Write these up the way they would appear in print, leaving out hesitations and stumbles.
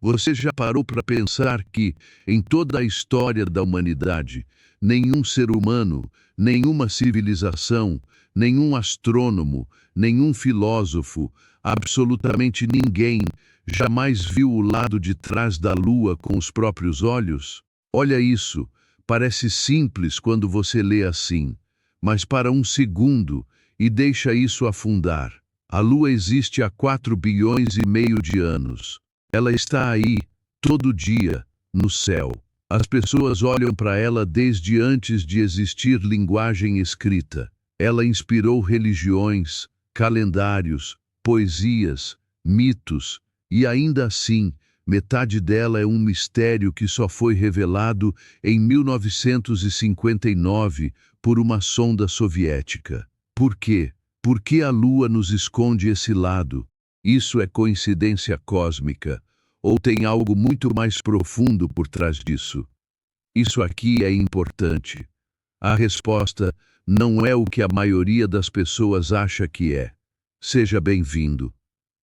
Você já parou para pensar que, em toda a história da humanidade, nenhum ser humano, nenhuma civilização, nenhum astrônomo, nenhum filósofo, absolutamente ninguém, jamais viu o lado de trás da Lua com os próprios olhos? Olha isso, parece simples quando você lê assim, mas para um segundo e deixa isso afundar. A Lua existe há 4,5 bilhões de anos. Ela está aí, todo dia, no céu. As pessoas olham para ela desde antes de existir linguagem escrita. Ela inspirou religiões, calendários, poesias, mitos, e ainda assim, metade dela é um mistério que só foi revelado em 1959 por uma sonda soviética. Por quê? Por que a Lua nos esconde esse lado? Isso é coincidência cósmica? Ou tem algo muito mais profundo por trás disso? Isso aqui é importante. A resposta não é o que a maioria das pessoas acha que é. Seja bem-vindo.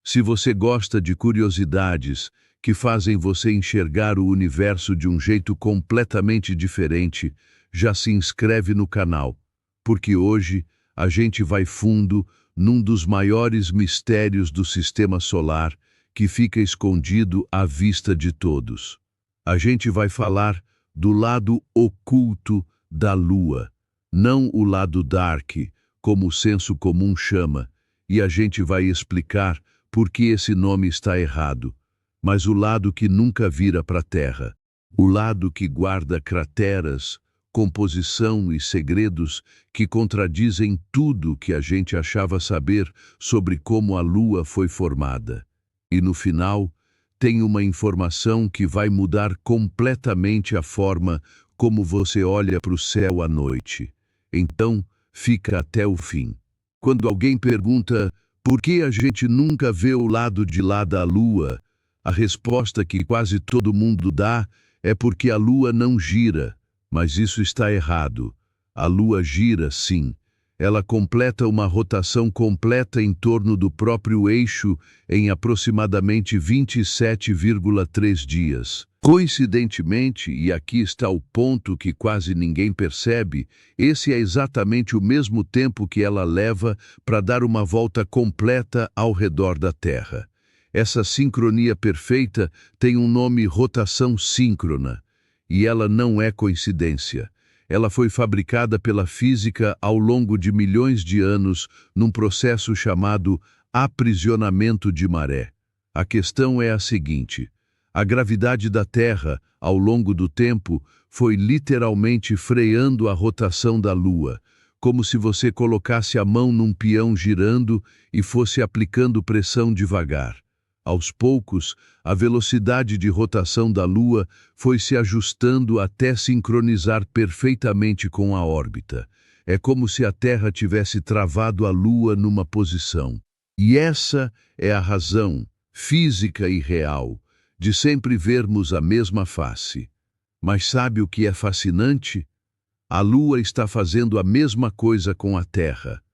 Se você gosta de curiosidades que fazem você enxergar o universo de um jeito completamente diferente, já se inscreve no canal, porque hoje a gente vai fundo num dos maiores mistérios do Sistema Solar que fica escondido à vista de todos. A gente vai falar do lado oculto da Lua, não o lado dark, como o senso comum chama, e a gente vai explicar por que esse nome está errado, mas o lado que nunca vira para a Terra, o lado que guarda crateras, composição e segredos que contradizem tudo que a gente achava saber sobre como a Lua foi formada. E no final, tem uma informação que vai mudar completamente a forma como você olha para o céu à noite. Então, fica até o fim. Quando alguém pergunta por que a gente nunca vê o lado de lá da Lua, a resposta que quase todo mundo dá é porque a Lua não gira. Mas isso está errado. A Lua gira, sim. Ela completa uma rotação completa em torno do próprio eixo em aproximadamente 27,3 dias. Coincidentemente, e aqui está o ponto que quase ninguém percebe, esse é exatamente o mesmo tempo que ela leva para dar uma volta completa ao redor da Terra. Essa sincronia perfeita tem um nome: rotação síncrona. E ela não é coincidência. Ela foi fabricada pela física ao longo de milhões de anos num processo chamado aprisionamento de maré. A questão é a seguinte: a gravidade da Terra, ao longo do tempo, foi literalmente freando a rotação da Lua, como se você colocasse a mão num peão girando e fosse aplicando pressão devagar. Aos poucos, a velocidade de rotação da Lua foi se ajustando até sincronizar perfeitamente com a órbita. É como se a Terra tivesse travado a Lua numa posição. E essa é a razão, física e real, de sempre vermos a mesma face. Mas sabe o que é fascinante? A Lua está fazendo a mesma coisa com a Terra.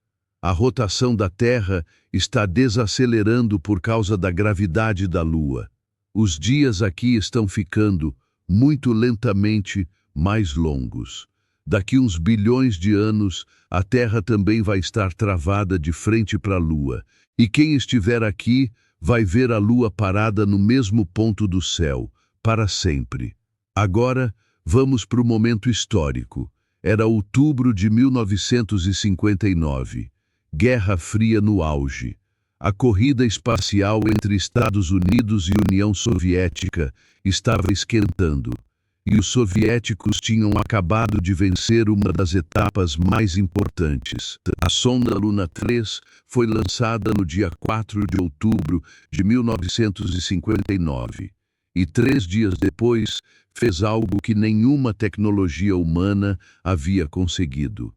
A rotação da Terra está desacelerando por causa da gravidade da Lua. Os dias aqui estão ficando, muito lentamente, mais longos. Daqui uns bilhões de anos, a Terra também vai estar travada de frente para a Lua. E quem estiver aqui vai ver a Lua parada no mesmo ponto do céu, para sempre. Agora, vamos para o momento histórico. Era outubro de 1959. Guerra Fria no auge. A corrida espacial entre Estados Unidos e União Soviética estava esquentando, e os soviéticos tinham acabado de vencer uma das etapas mais importantes. A sonda Luna 3 foi lançada no dia 4 de outubro de 1959, e 3 dias depois fez algo que nenhuma tecnologia humana havia conseguido.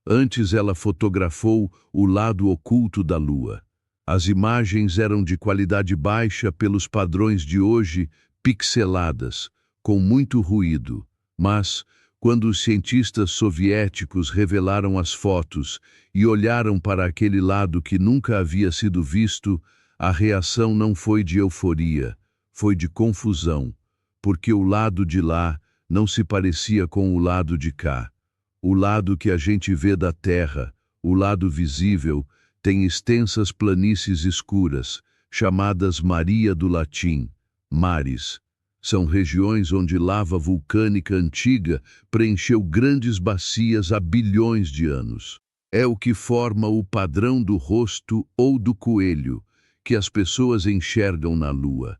Antes ela fotografou o lado oculto da Lua. As imagens eram de qualidade baixa pelos padrões de hoje, pixeladas, com muito ruído. Mas, quando os cientistas soviéticos revelaram as fotos e olharam para aquele lado que nunca havia sido visto, a reação não foi de euforia, foi de confusão, porque o lado de lá não se parecia com o lado de cá. O lado que a gente vê da Terra, o lado visível, tem extensas planícies escuras, chamadas Maria do latim, mares. São regiões onde lava vulcânica antiga preencheu grandes bacias há bilhões de anos. É o que forma o padrão do rosto ou do coelho, que as pessoas enxergam na Lua.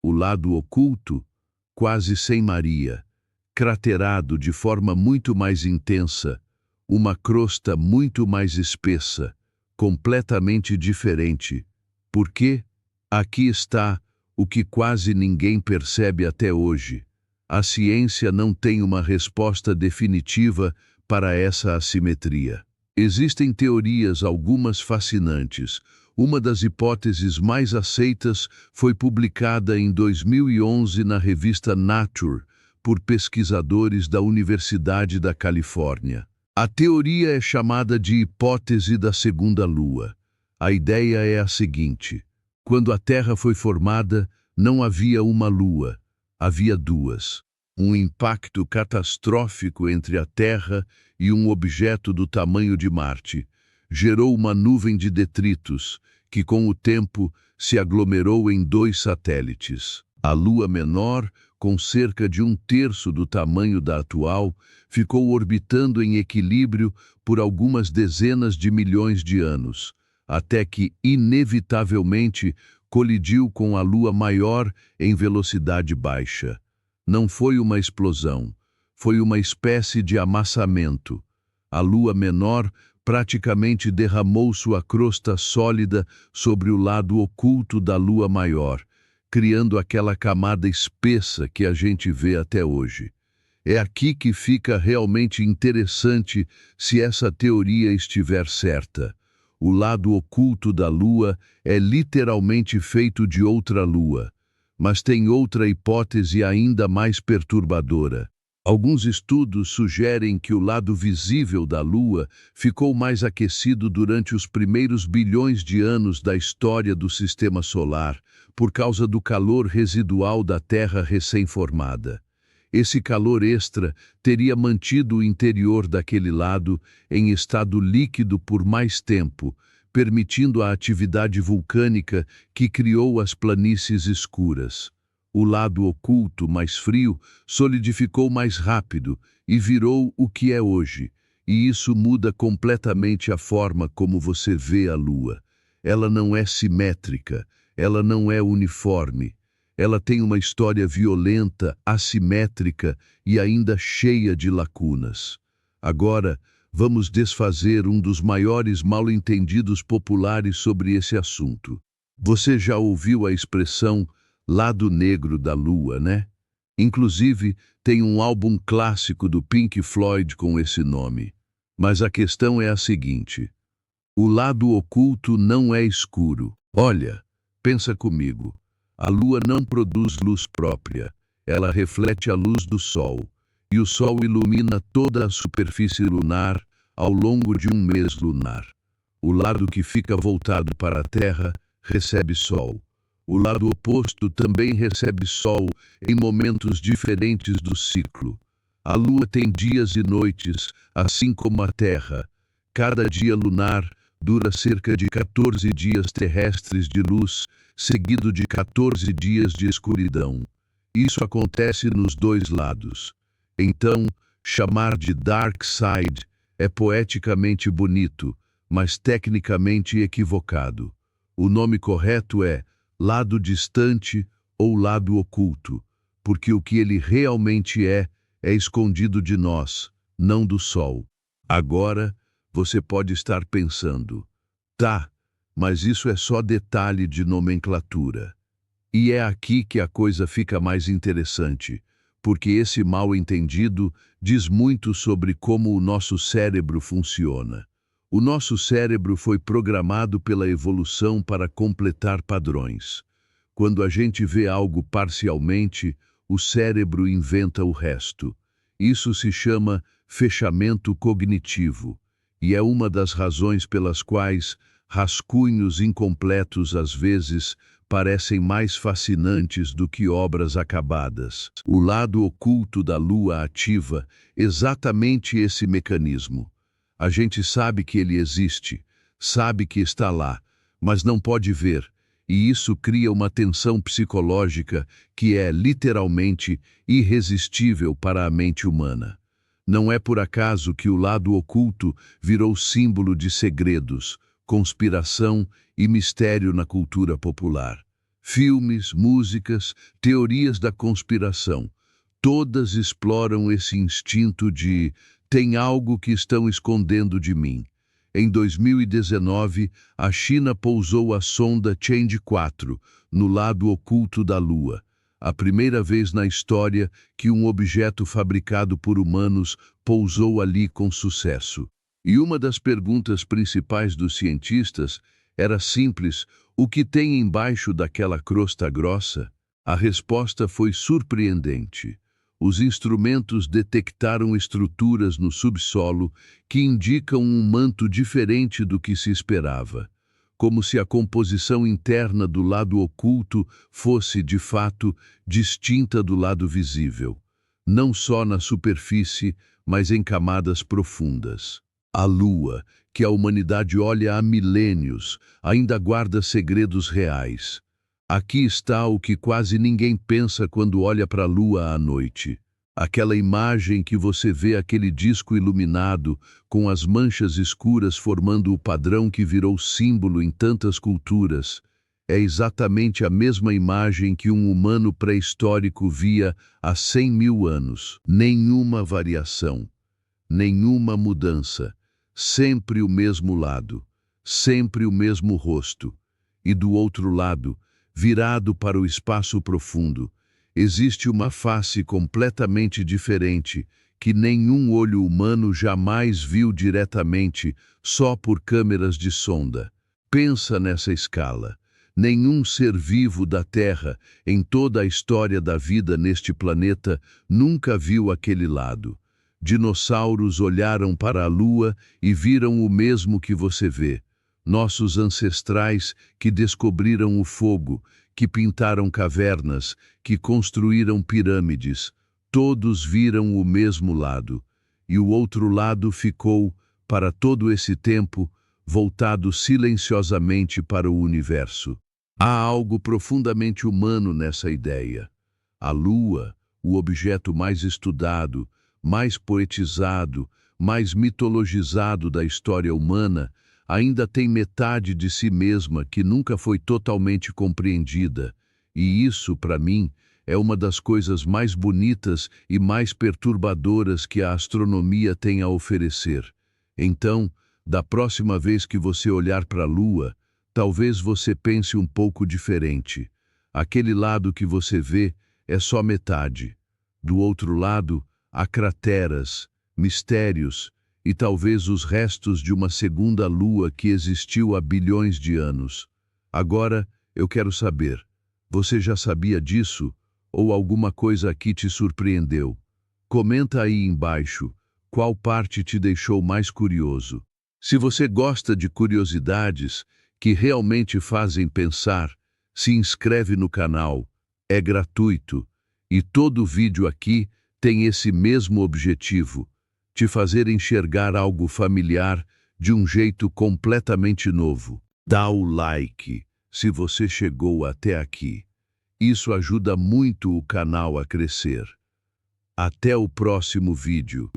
O lado oculto, quase sem Maria, craterado de forma muito mais intensa, uma crosta muito mais espessa, completamente diferente. Por quê? Aqui está o que quase ninguém percebe até hoje. A ciência não tem uma resposta definitiva para essa assimetria. Existem teorias, algumas fascinantes. Uma das hipóteses mais aceitas foi publicada em 2011 na revista Nature, por pesquisadores da Universidade da Califórnia. A teoria é chamada de hipótese da segunda lua. A ideia é a seguinte: quando a Terra foi formada, não havia uma lua, havia duas. Um impacto catastrófico entre a Terra e um objeto do tamanho de Marte gerou uma nuvem de detritos que, com o tempo, se aglomerou em dois satélites. A Lua menor, com cerca de 1/3 do tamanho da atual, ficou orbitando em equilíbrio por algumas dezenas de milhões de anos, até que, inevitavelmente, colidiu com a Lua maior em velocidade baixa. Não foi uma explosão, foi uma espécie de amassamento. A Lua menor praticamente derramou sua crosta sólida sobre o lado oculto da Lua maior, criando aquela camada espessa que a gente vê até hoje. É aqui que fica realmente interessante se essa teoria estiver certa. O lado oculto da Lua é literalmente feito de outra Lua. Mas tem outra hipótese ainda mais perturbadora. Alguns estudos sugerem que o lado visível da Lua ficou mais aquecido durante os primeiros bilhões de anos da história do Sistema Solar, por causa do calor residual da Terra recém-formada. Esse calor extra teria mantido o interior daquele lado em estado líquido por mais tempo, permitindo a atividade vulcânica que criou as planícies escuras. O lado oculto, mais frio, solidificou mais rápido e virou o que é hoje, e isso muda completamente a forma como você vê a Lua. Ela não é simétrica, ela não é uniforme. Ela tem uma história violenta, assimétrica e ainda cheia de lacunas. Agora, vamos desfazer um dos maiores mal-entendidos populares sobre esse assunto. Você já ouviu a expressão lado negro da Lua, né? Inclusive, tem um álbum clássico do Pink Floyd com esse nome. Mas a questão é a seguinte: o lado oculto não é escuro. Olha, pensa comigo. A Lua não produz luz própria. Ela reflete a luz do Sol. E o Sol ilumina toda a superfície lunar ao longo de um mês lunar. O lado que fica voltado para a Terra recebe Sol. O lado oposto também recebe Sol em momentos diferentes do ciclo. A Lua tem dias e noites, assim como a Terra. Cada dia lunar dura cerca de 14 dias terrestres de luz, seguido de 14 dias de escuridão. Isso acontece nos dois lados. Então, chamar de dark side é poeticamente bonito, mas tecnicamente equivocado. O nome correto é lado distante ou lado oculto, porque o que ele realmente é escondido de nós, não do Sol. Agora, você pode estar pensando, tá, mas isso é só detalhe de nomenclatura. E é aqui que a coisa fica mais interessante, porque esse mal-entendido diz muito sobre como o nosso cérebro funciona. O nosso cérebro foi programado pela evolução para completar padrões. Quando a gente vê algo parcialmente, o cérebro inventa o resto. Isso se chama fechamento cognitivo, e é uma das razões pelas quais rascunhos incompletos às vezes parecem mais fascinantes do que obras acabadas. O lado oculto da Lua ativa exatamente esse mecanismo. A gente sabe que ele existe, sabe que está lá, mas não pode ver, e isso cria uma tensão psicológica que é, literalmente, irresistível para a mente humana. Não é por acaso que o lado oculto virou símbolo de segredos, conspiração e mistério na cultura popular. Filmes, músicas, teorias da conspiração, todas exploram esse instinto de "tem algo que estão escondendo de mim". Em 2019, a China pousou a sonda Chang'e 4 no lado oculto da Lua, a primeira vez na história que um objeto fabricado por humanos pousou ali com sucesso. E uma das perguntas principais dos cientistas era simples: o que tem embaixo daquela crosta grossa? A resposta foi surpreendente. Os instrumentos detectaram estruturas no subsolo que indicam um manto diferente do que se esperava, como se a composição interna do lado oculto fosse, de fato, distinta do lado visível, não só na superfície, mas em camadas profundas. A Lua, que a humanidade olha há milênios, ainda guarda segredos reais. Aqui está o que quase ninguém pensa quando olha para a Lua à noite. Aquela imagem que você vê, aquele disco iluminado, com as manchas escuras formando o padrão que virou símbolo em tantas culturas, é exatamente a mesma imagem que um humano pré-histórico via há 100 mil anos. Nenhuma variação, nenhuma mudança, sempre o mesmo lado, sempre o mesmo rosto. E do outro lado, virado para o espaço profundo, existe uma face completamente diferente que nenhum olho humano jamais viu diretamente, só por câmeras de sonda. Pensa nessa escala. Nenhum ser vivo da Terra, em toda a história da vida neste planeta, nunca viu aquele lado. Dinossauros olharam para a Lua e viram o mesmo que você vê. Nossos ancestrais que descobriram o fogo, que pintaram cavernas, que construíram pirâmides, todos viram o mesmo lado. E o outro lado ficou, para todo esse tempo, voltado silenciosamente para o universo. Há algo profundamente humano nessa ideia. A Lua, o objeto mais estudado, mais poetizado, mais mitologizado da história humana, ainda tem metade de si mesma que nunca foi totalmente compreendida, e isso, para mim, é uma das coisas mais bonitas e mais perturbadoras que a astronomia tem a oferecer. Então, da próxima vez que você olhar para a Lua, talvez você pense um pouco diferente. Aquele lado que você vê é só metade. Do outro lado, há crateras, mistérios, e talvez os restos de uma segunda lua que existiu há bilhões de anos. Agora, eu quero saber, você já sabia disso? Ou alguma coisa aqui te surpreendeu? Comenta aí embaixo, qual parte te deixou mais curioso? Se você gosta de curiosidades que realmente fazem pensar, se inscreve no canal, é gratuito, e todo vídeo aqui tem esse mesmo objetivo: te fazer enxergar algo familiar de um jeito completamente novo. Dá o like se você chegou até aqui. Isso ajuda muito o canal a crescer. Até o próximo vídeo.